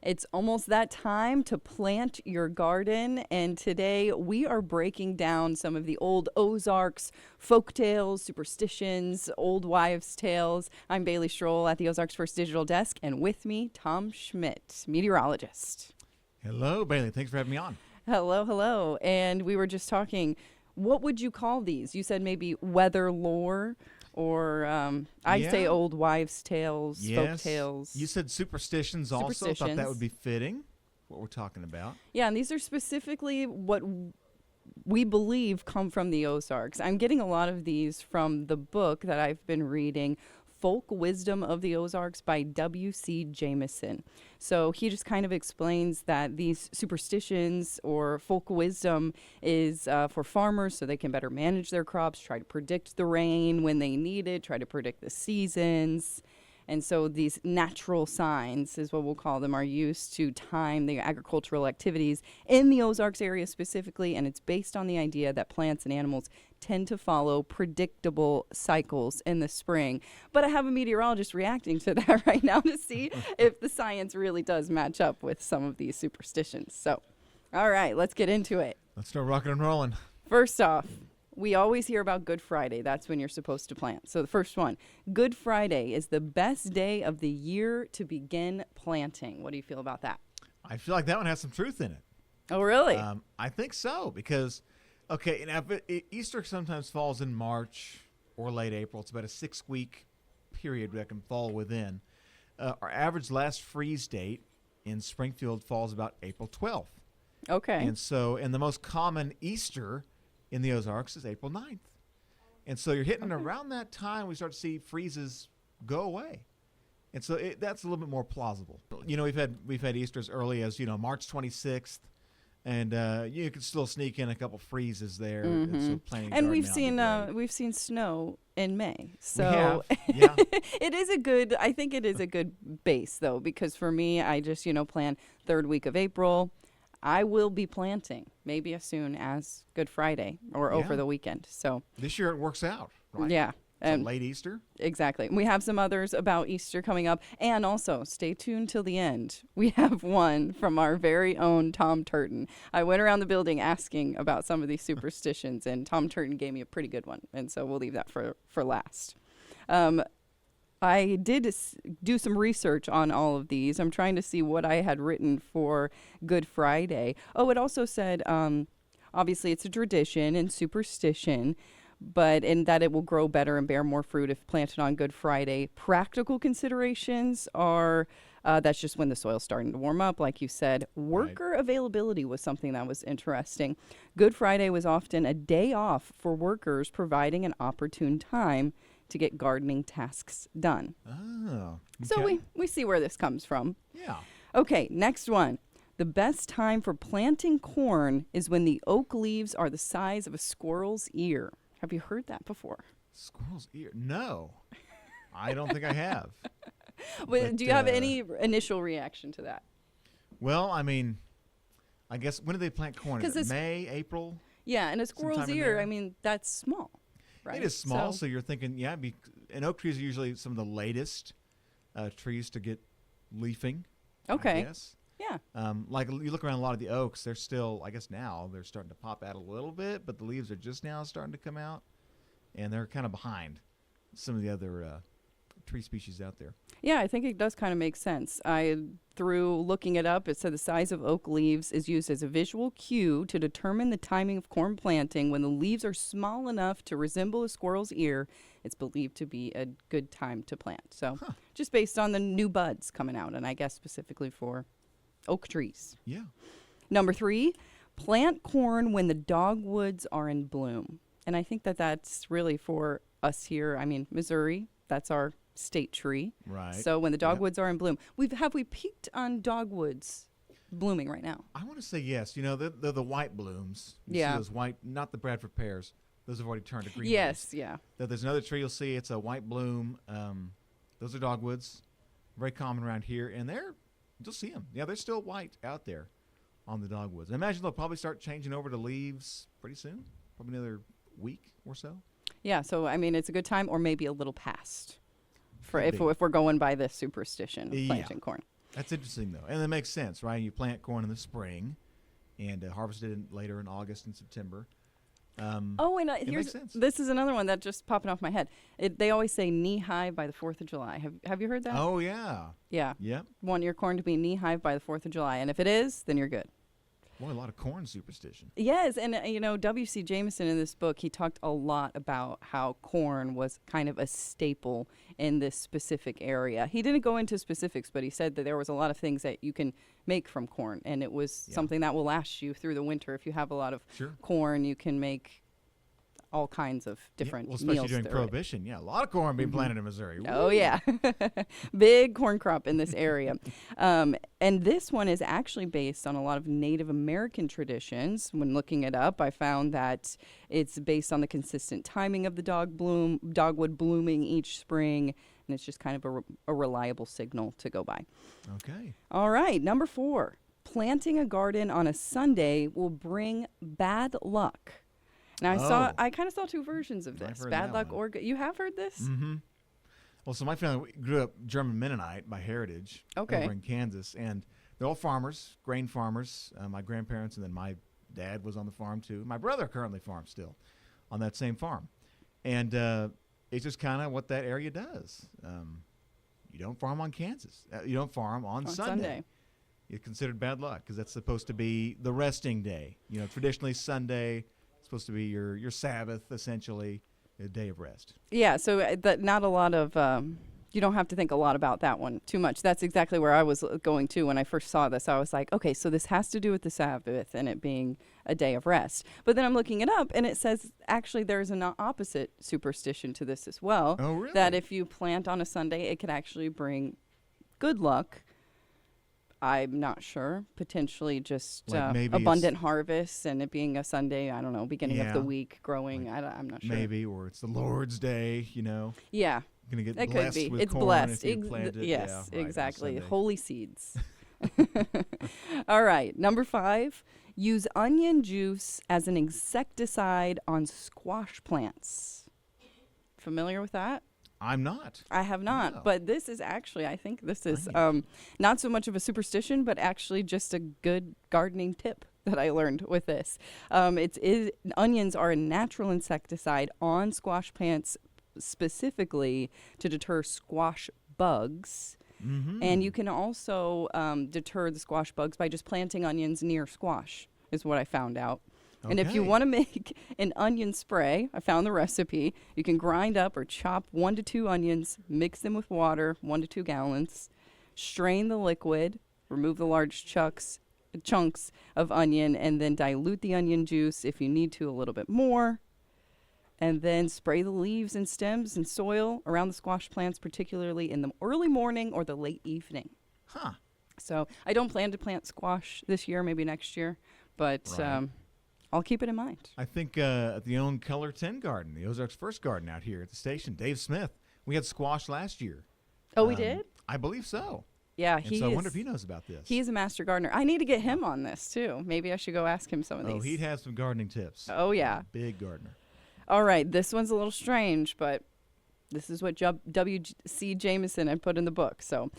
It's almost that time to plant your garden, and today we are breaking down some of the old Ozarks folk tales, superstitions, old wives' tales. I'm Bailey Stroll at the Ozarks First Digital Desk, and with me, Tom Schmidt, meteorologist. Hello, Bailey. Thanks for having me on. Hello, hello. And we were just talking, what would you call these? You said maybe weather lore, or I'd say old wives' tales, folk tales. You said superstitions also. Thought that would be fitting, what we're talking about. Yeah, and these are specifically what we believe come from the Ozarks. I'm getting a lot of these from the book that I've been reading, Folk Wisdom of the Ozarks by W.C. Jameson. So he just kind of explains that these superstitions or folk wisdom is for farmers so they can better manage their crops, try to predict the rain when they need it, try to predict the seasons. And so these natural signs, is what we'll call them, are used to time the agricultural activities in the Ozarks area specifically, and it's based on the idea that plants and animals tend to follow predictable cycles in the spring. But I have a meteorologist reacting to that right now to see if the science really does match up with some of these superstitions. So, all right, let's get into it. Let's start rocking and rolling. First off, we always hear about Good Friday. That's when you're supposed to plant. So the first one, Good Friday is the best day of the year to begin planting. What do you feel about that? I feel like that one has some truth in it. Oh, really? I think so because, now Easter sometimes falls in March or late April. It's about a 6-week period that can fall within. Our average last freeze date in Springfield falls about April 12th. Okay. And the most common Easter in the Ozarks is April 9th. And so you're hitting around that time we start to see freezes go away. And so that's a little bit more plausible. You know, we've had Easter as early as, March 26th. And you can still sneak in a couple freezes there. Mm-hmm. And we've seen snow in May. So yeah. I think it is a good base though, because for me, I just, plan third week of April. I will be planting maybe as soon as Good Friday or over the weekend. So this year it works out, right? Yeah. Late Easter? Exactly. We have some others about Easter coming up. And also, stay tuned till the end. We have one from our very own Tom Turton. I went around the building asking about some of these superstitions, and Tom Turton gave me a pretty good one. And so we'll leave that for last. I did do some research on all of these. I'm trying to see what I had written for Good Friday. Oh, it also said, obviously it's a tradition and superstition, but in that it will grow better and bear more fruit if planted on Good Friday. Practical considerations are that's just when the soil's starting to warm up, like you said. Worker availability was something that was interesting. Good Friday was often a day off for workers, providing an opportune time to get gardening tasks done. Oh, okay. So we see where this comes from. Yeah. Okay, next one. The best time for planting corn is when the oak leaves are the size of a squirrel's ear. Have you heard that before? Squirrel's ear? No. I don't think I have. But do you have any initial reaction to that? Well, I mean, I guess when do they plant corn? Is it May, April? Yeah, and a squirrel's ear, I mean, that's small. Right? It is small, so you're thinking, and oak trees are usually some of the latest trees to get leafing. Okay. I guess. Yeah. Like you look around a lot of the oaks, they're still, I guess now, they're starting to pop out a little bit, but the leaves are just now starting to come out, and they're kind of behind some of the other tree species out there. Yeah, I think it does kind of make sense. Through looking it up, it said the size of oak leaves is used as a visual cue to determine the timing of corn planting. When the leaves are small enough to resemble a squirrel's ear, it's believed to be a good time to plant. So just based on the new buds coming out, and I guess specifically for oak trees. Yeah. Number 3, plant corn when the dogwoods are in bloom. And I think that's really for us here. I mean, Missouri, that's our state tree. Right. So when the dogwoods are in bloom, have we peaked on dogwoods blooming right now? I want to say yes. They're the white blooms. You see those white, not the Bradford pears. Those have already turned to green. Yes, leaves. yeah. There's another tree you'll see. It's a white bloom. Those are dogwoods. Very common around here. And you'll see them. Yeah, they're still white out there on the dogwoods. I imagine they'll probably start changing over to leaves pretty soon. Probably another week or so. Yeah, so I mean, it's a good time, or maybe a little past, if we're going by this superstition of planting corn. That's interesting, though. And it makes sense, right? You plant corn in the spring and harvest it later in August and September. And it makes sense. This is another one that just popping off my head. They always say knee high by the 4th of July. Have you heard that? Oh, yeah. Yeah. Yep. Want your corn to be knee high by the 4th of July. And if it is, then you're good. Boy, a lot of corn superstition. Yes, and W.C. Jameson in this book, he talked a lot about how corn was kind of a staple in this specific area. He didn't go into specifics, but he said that there was a lot of things that you can make from corn, and it was something that will last you through the winter. If you have a lot of corn, you can make all kinds of different meals. Especially during Prohibition. Yeah, a lot of corn being planted in Missouri. Oh, yeah. Big corn crop in this area. And this one is actually based on a lot of Native American traditions. When looking it up, I found that it's based on the consistent timing of the dogwood blooming each spring, and it's just kind of a reliable signal to go by. Okay. All right, number 4. Planting a garden on a Sunday will bring bad luck. And I kind of saw 2 versions of this. Bad luck or good. You have heard this? Mm-hmm. Well, so my family grew up German Mennonite by heritage over in Kansas. And they're all farmers, grain farmers. My grandparents and then my dad was on the farm too. My brother currently farms still on that same farm. And it's just kind of what that area does. You don't farm on Kansas. You don't farm on Sunday. It's considered bad luck because that's supposed to be the resting day. Traditionally Sunday supposed to be your Sabbath, essentially, a day of rest. Yeah, so not a lot of, you don't have to think a lot about that one too much. That's exactly where I was going to when I first saw this. I was like, okay, so this has to do with the Sabbath and it being a day of rest. But then I'm looking it up, and it says actually there's an opposite superstition to this as well. Oh, really? That if you plant on a Sunday, it could actually bring good luck. I'm not sure. Potentially just abundant harvest, and it being a Sunday, I don't know, beginning of the week, growing. I'm not sure. Maybe, or it's the Lord's Day, Yeah. You're going to get that blessed could be. with It's corn blessed. if you plant it. Yes, yeah, right, exactly. Holy seeds. All right. Number 5, use onion juice as an insecticide on squash plants. Familiar with that? I'm not. I have not, but this is actually, I think this is not so much of a superstition, but actually just a good gardening tip that I learned with this. Onions are a natural insecticide on squash plants specifically to deter squash bugs. Mm-hmm. And you can also deter the squash bugs by just planting onions near squash, is what I found out. Okay. And if you want to make an onion spray, I found the recipe. You can grind up or chop 1 to 2 onions, mix them with water, 1 to 2 gallons, strain the liquid, remove the large chunks of onion, and then dilute the onion juice if you need to a little bit more. And then spray the leaves and stems and soil around the squash plants, particularly in the early morning or the late evening. Huh. So I don't plan to plant squash this year, maybe next year, but I'll keep it in mind. I think at the own Color 10 garden, the Ozarks First Garden out here at the station, Dave Smith, we had squash last year. Oh, we did? I believe so. Yeah, I wonder if he knows about this. He's a master gardener. I need to get him on this, too. Maybe I should go ask him some of these. Oh, he'd have some gardening tips. Oh, yeah. Big gardener. All right, this one's a little strange, but this is what W.C. Jameson had put in the book. So,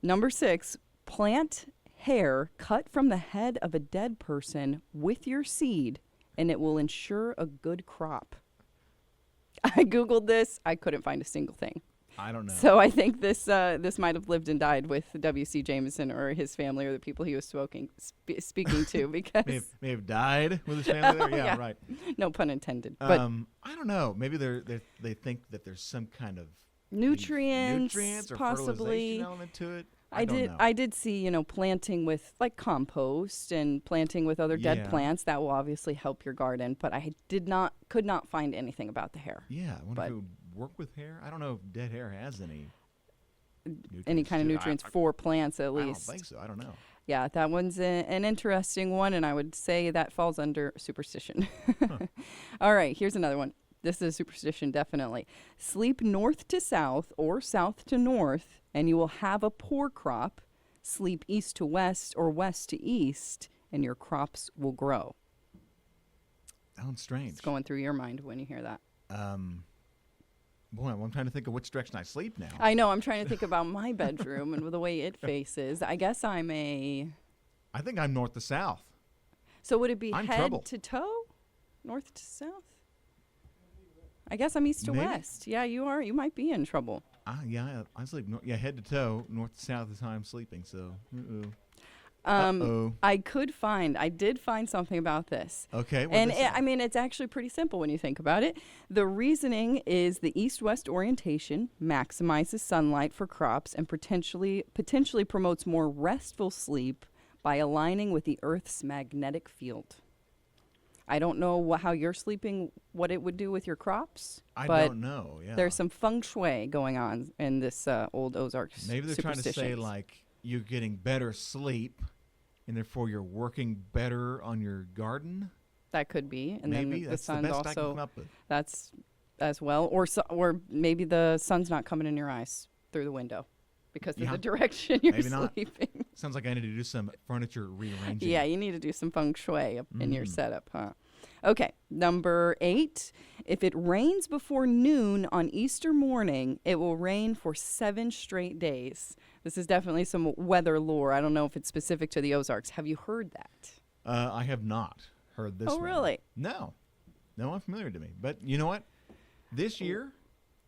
number 6, plant hair cut from the head of a dead person with your seed, and it will ensure a good crop. I Googled this. I couldn't find a single thing. I don't know. So I think this might have lived and died with W.C. Jameson or his family or the people he was speaking to, because may have died with his family there. Yeah, right. No pun intended. But I don't know. Maybe they think that there's some kind of nutrients or possibly fertilization element to it. I did see, planting with like compost and planting with other dead plants that will obviously help your garden, but I could not find anything about the hair. Yeah, I wonder if it would work with hair. I don't know if dead hair has any kind of nutrients for plants at least. I don't think so. I don't know. Yeah, that one's an interesting one, and I would say that falls under superstition. Huh. All right, here's another one. This is a superstition, definitely. Sleep north to south or south to north, and you will have a poor crop. Sleep east to west or west to east, and your crops will grow. Sounds strange. It's going through your mind when you hear that. Boy, I'm trying to think of which direction I sleep now. I know. I'm trying to think about my bedroom and the way it faces. I guess I think I'm north to south. So would it be I'm head trouble. to toe? North to south? I guess I'm east to Maybe. west. Yeah, you are. You might be in trouble. Yeah, I sleep head to toe, north to south is how I'm sleeping. So, I did find something about this. Okay. And it's actually pretty simple when you think about it. The reasoning is the east-west orientation maximizes sunlight for crops and potentially promotes more restful sleep by aligning with the Earth's magnetic field. I don't know how you're sleeping, what it would do with your crops. I don't know. Yeah. There's some feng shui going on in this old Ozarks. Maybe they're trying to say like you're getting better sleep, and therefore you're working better on your garden. That could be, and maybe then that's the sun's the best I can also come up with. that's as well, or maybe the sun's not coming in your eyes through the window because of the direction you're maybe not. sleeping. Sounds like I need to do some furniture rearranging. Yeah, you need to do some feng shui in your setup, huh? Okay, number 8. If it rains before noon on Easter morning, it will rain for 7 straight days. This is definitely some weather lore. I don't know if it's specific to the Ozarks. Have you heard that? I have not heard this. Oh, one. really? No, unfamiliar to me. But you know what? This year,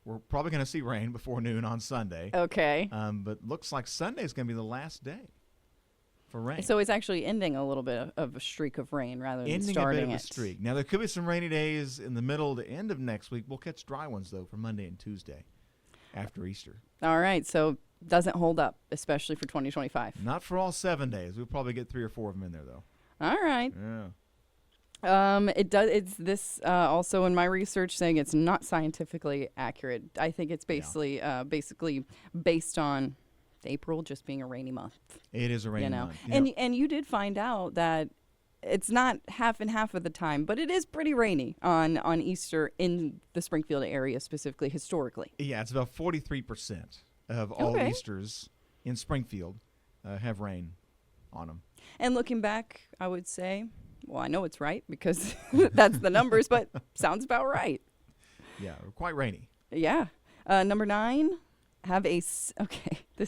we're probably going to see rain before noon on Sunday. Okay. But looks like Sunday is going to be the last day for rain. So it's actually ending a little bit of a streak of rain rather than starting a bit of it. a streak. Now, there could be some rainy days in the middle to end of next week. We'll catch dry ones, though, for Monday and Tuesday after Easter. All right, so doesn't hold up, especially for 2025. Not for all 7 days. We'll probably get 3 or 4 of them in there, though. All right. Yeah. It does. It's this also in my research saying it's not scientifically accurate. I think it's basically based on April just being a rainy month. It is a rainy month. And you did find out that it's not half and half of the time, but it is pretty rainy on Easter in the Springfield area, specifically historically. Yeah, it's about 43% of all Easters in Springfield have rain on them. And looking back, I would say, well, I know it's right because that's the numbers, but sounds about right. Yeah, quite rainy. Yeah. Number 9, this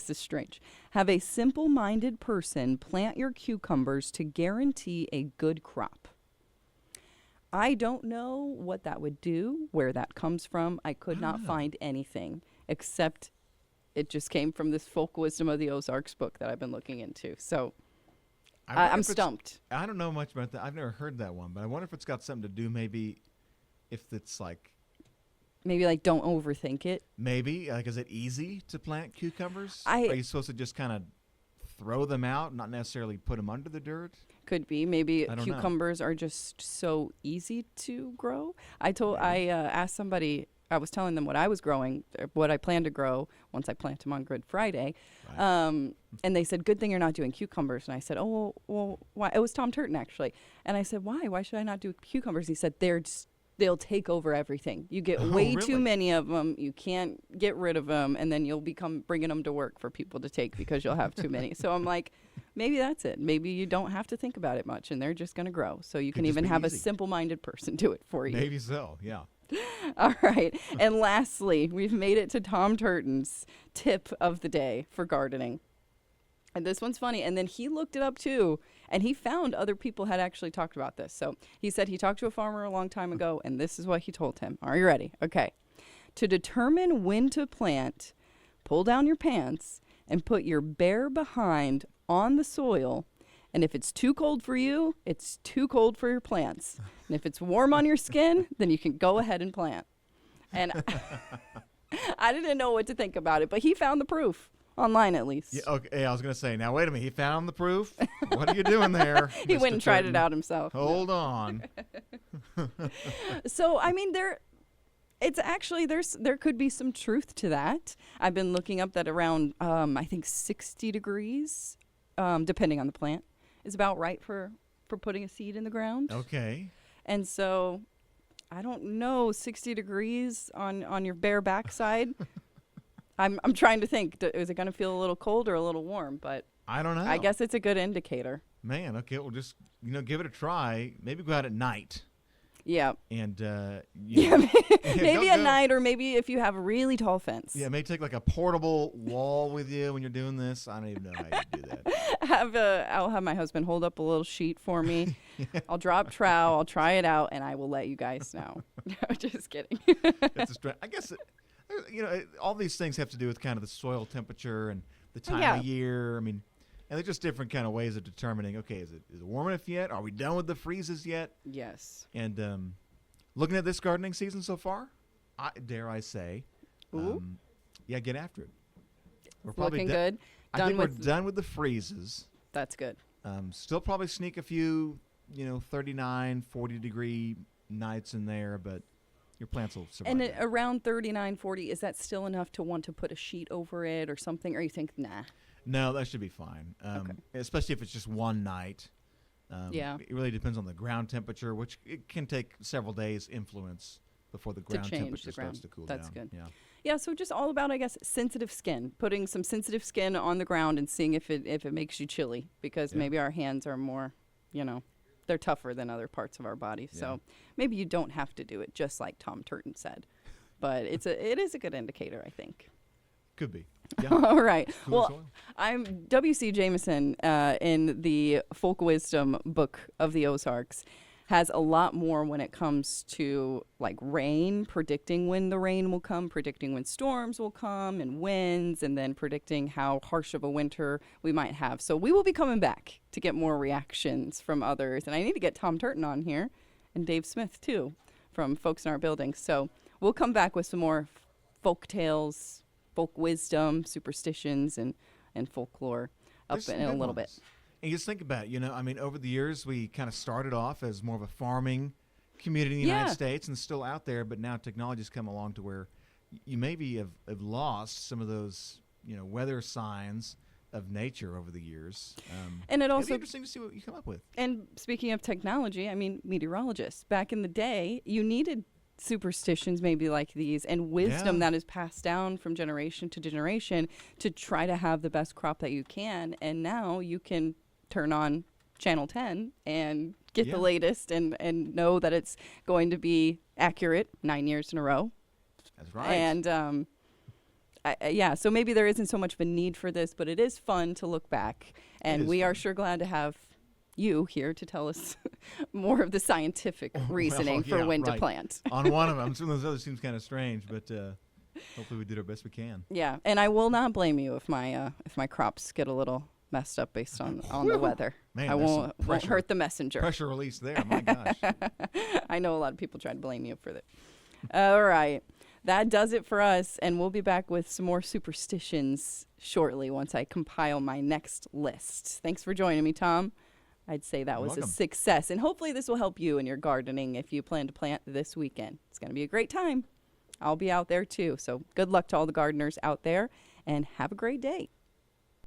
is strange. Have a simple-minded person plant your cucumbers to guarantee a good crop. I don't know what that would do, where that comes from. I could not find anything except it just came from this Folk Wisdom of the Ozarks book that I've been looking into. So I'm stumped. I don't know much about that. I've never heard that one, but I wonder if it's got something to do maybe if it's like... Maybe like don't overthink it. Maybe. Like, is it easy to plant cucumbers? Are you supposed to just kind of throw them out, not necessarily put them under the dirt? Could be. Maybe I don't cucumbers are just so easy to grow. I asked somebody, I was telling them what I was growing, what I plan to grow once I plant them on Good Friday. Right. And they said, good thing you're not doing cucumbers. And I said, oh, well, why? It was Tom Turton, actually. And I said, why? Why should I not do cucumbers? He said, they'll take over everything. You get way too many of them. You can't get rid of them. And then you'll become bringing them to work for people to take because you'll have too many. So I'm like, maybe that's it. Maybe you don't have to think about it much and they're just going to grow. So you can even have a simple-minded person do it for you. Maybe so, yeah. All right. And lastly, we've made it to Tom Turton's tip of the day for gardening. And this one's funny. And then he looked it up too. And he found other people had actually talked about this. So he said he talked to a farmer a long time ago. And this is what he told him. Are you ready? Okay. To determine when to plant, pull down your pants and put your bare behind on the soil. And if it's too cold for you, it's too cold for your plants. And if it's warm on your skin, then you can go ahead and plant. And I didn't know what to think about it, but he found the proof. Online, at least. Yeah, okay, I was going to say, now, wait a minute. He found the proof? What are you doing there? He Mr. went and tried Turton? it out himself. Hold on. So, I mean, there could be some truth to that. I've been looking up that around, I think, 60 degrees, depending on the plant, is about right for putting a seed in the ground. Okay. And so, I don't know, 60 degrees on your bare backside. I'm trying to think. Is it going to feel a little cold or a little warm? But I don't know. I guess it's a good indicator. Man, okay, well, just give it a try. Maybe go out at night. Yeah. And Yeah, maybe don't at go- night, or maybe if you have a really tall fence. Yeah, maybe take like a portable wall with you when you're doing this. I don't even know how you do that. I'll have my husband hold up a little sheet for me. I'll drop trowel, I'll try it out, and I will let you guys know. No, just kidding. That's a I guess all these things have to do with kind of the soil temperature and the time Yeah. of year. I mean, and they're just different kind of ways of determining. Okay, is it warm enough yet? Are we done with the freezes yet? Yes. And looking at this gardening season so far, dare I say, Ooh. yeah, get after it. We're Looking good. I think we're done with the freezes. That's good. Still probably sneak a few, 39, 40 degree nights in there, but your plants will survive. And that. around 39, 40, is that still enough to want to put a sheet over it or something? Or you think, nah? No, that should be fine. Okay. Especially if it's just one night. Yeah. It really depends on the ground temperature, which it can take several days influence before the ground change temperature the ground. starts to cool That's down. good. Yeah. Yeah, so just all about, I guess, sensitive skin. Putting some sensitive skin on the ground and seeing if it makes you chilly, because Yeah. maybe our hands are more, they're tougher than other parts of our body. Yeah. So maybe you don't have to do it, just like Tom Turton said. But it is a good indicator, I think. Could be. Yeah. All right. Cooler Well, soil. I'm W.C. Jameson in the Folk Wisdom book of the Ozarks. Has a lot more when it comes to like rain, predicting when the rain will come, predicting when storms will come and winds, and then predicting how harsh of a winter we might have. So we will be coming back to get more reactions from others. And I need to get Tom Turton on here and Dave Smith too from Folks in Our Building. So we'll come back with some more folk tales, folk wisdom, superstitions, and folklore up There's some in a good little ones. bit. And just think about it, over the years, we kind of started off as more of a farming community in the United Yeah. States and still out there, but now technology's come along to where you maybe have lost some of those, weather signs of nature over the years. And it It'll be also, interesting to see what you come up with. and speaking of technology, I mean, meteorologists, back in the day, you needed superstitions maybe like these and wisdom Yeah. that is passed down from generation to generation to try to have the best crop that you can. And now you can turn on Channel 10 and get Yeah. the latest and know that it's going to be accurate 9 years in a row. That's right. And yeah, so maybe there isn't so much of a need for this, but it is fun to look back. And is we are fun. sure glad to have you here to tell us more of the scientific reasoning for yeah, when to right. plant. On one of them, some of those others seems kind of strange, but hopefully we did our best we can. Yeah, and I will not blame you if my crops get a little messed up based on the weather. Man, I there's some won't pressure. hurt the messenger. Pressure release there, my gosh. I know a lot of people try to blame you for that. All right. That does it for us, and we'll be back with some more superstitions shortly once I compile my next list. Thanks for joining me, Tom. I'd say that You're was a welcome. success, and hopefully this will help you in your gardening if you plan to plant this weekend. It's going to be a great time. I'll be out there too, so good luck to all the gardeners out there, and have a great day.